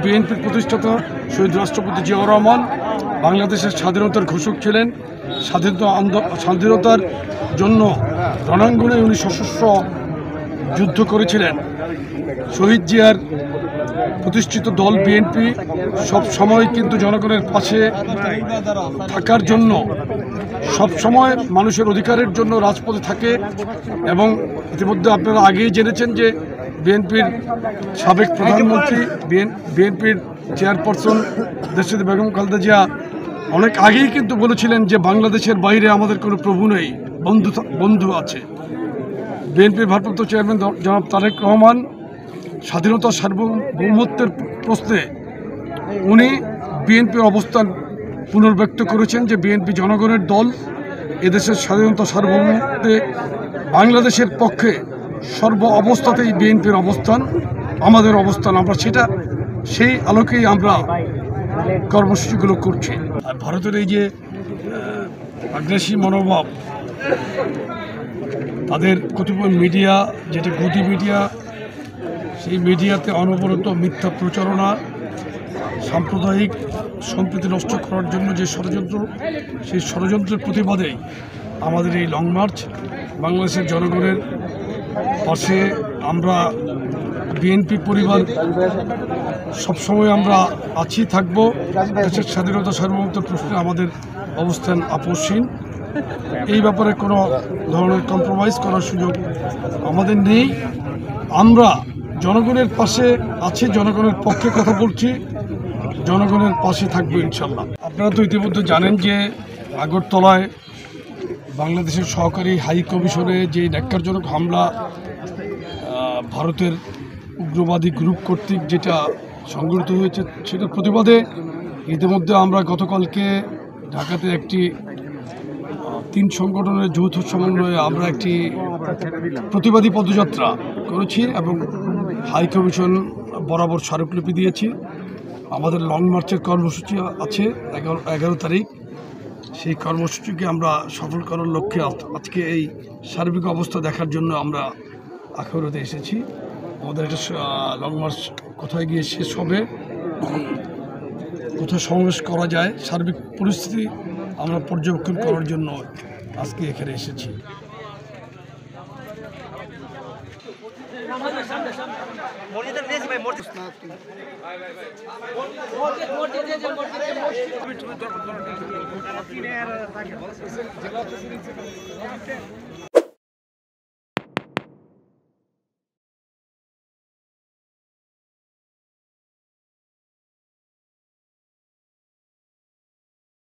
বিএনপির প্রতিষ্ঠাতা শহীদ রাষ্ট্রপতি জিয়াউর রহমান বাংলাদেশের স্বাধীনতার ঘোষক ছিলেন। স্বাধীনতার জন্য রণাঙ্গনে উনি সশস্ত্র যুদ্ধ করেছিলেন। শহীদ জিয়ার প্রতিষ্ঠিত দল বিএনপি সব সময় কিন্তু জনগণের পাশে থাকার জন্য সব সময় মানুষের অধিকারের জন্য রাজপথে থাকে। এবং ইতিমধ্যে আপনারা আগেই জেনেছেন যে বিএনপির সাবেক প্রধানমন্ত্রী বিএনপির চেয়ারপারসন দেশনেত্রী বেগম খালেদা জিয়া অনেক আগেই কিন্তু বলেছিলেন যে বাংলাদেশের বাইরে আমাদের কোনো প্রভু নেই, বন্ধু আছে। বিএনপির ভারপ্রাপ্ত চেয়ারম্যান জনাব তারেক রহমান স্বাধীনতা সার্বভৌমত্বের প্রশ্নে উনি বিএনপির অবস্থান পুনর্ব্যক্ত করেছেন যে বিএনপি জনগণের দল, এদেশের স্বাধীনতা সার্বভৌমত্বে বাংলাদেশের পক্ষে সর্ব অবস্থাতেই বিএনপির অবস্থান, আমাদের অবস্থান। আমরা সেই আলোকেই আমরা কর্মসূচিগুলো করছি। আর ভারতের এই যে আগ্রাসী মনোভাব, তাদের কতিপয় মিডিয়া, যেটা গদি মিডিয়া, সেই মিডিয়াতে অনবরত মিথ্যা প্রচারণা, সাম্প্রদায়িক সম্প্রীতি নষ্ট করার জন্য যে ষড়যন্ত্র, সেই ষড়যন্ত্রের প্রতিবাদেই আমাদের এই লং মার্চ। বাংলাদেশের জনগণের পাশে আমরা বিএনপি পরিবার সবসময় আমরা আছি, থাকবো। দেশের স্বাধীনতা সার্বভৌমত্ব প্রশ্নে আমাদের অবস্থান আপোষহীন। এই ব্যাপারে কোনো ধরনের কম্প্রোমাইজ করার সুযোগ আমাদের নেই। আমরা জনগণের পাশে আছি, জনগণের পক্ষে কথা বলছি, জনগণের পাশে থাকবো ইনশাল্লাহ। আপনারা তো ইতিমধ্যে জানেন যে আগরতলায় বাংলাদেশের সহকারী হাই কমিশনে যে ন্যাক্কারজনক হামলা ভারতের উগ্রবাদী গ্রুপ কর্তৃক যেটা সংঘটিত হয়েছে, সেটার প্রতিবাদে ইতিমধ্যে আমরা গতকালকে ঢাকাতে একটি 3 সংগঠনের যৌথ সমন্বয়ে আমরা একটি প্রতিবাদী পদযাত্রা করেছি এবং হাই কমিশন বরাবর স্মারকলিপি দিয়েছি। আমাদের লং মার্চের কর্মসূচি আছে 11 তারিখ। সেই কর্মসূচিকে আমরা সফল করার লক্ষ্যে আজকে এই সার্বিক অবস্থা দেখার জন্য আমরা আখাউড়াতে এসেছি। আমাদের একটা লং মার্চ কোথায় গিয়ে শেষ হবে, কোথায় সমাবেশ করা যায়, সার্বিক পরিস্থিতি আমরা পর্যবেক্ষণ করার জন্য আজকে এখানে এসেছি।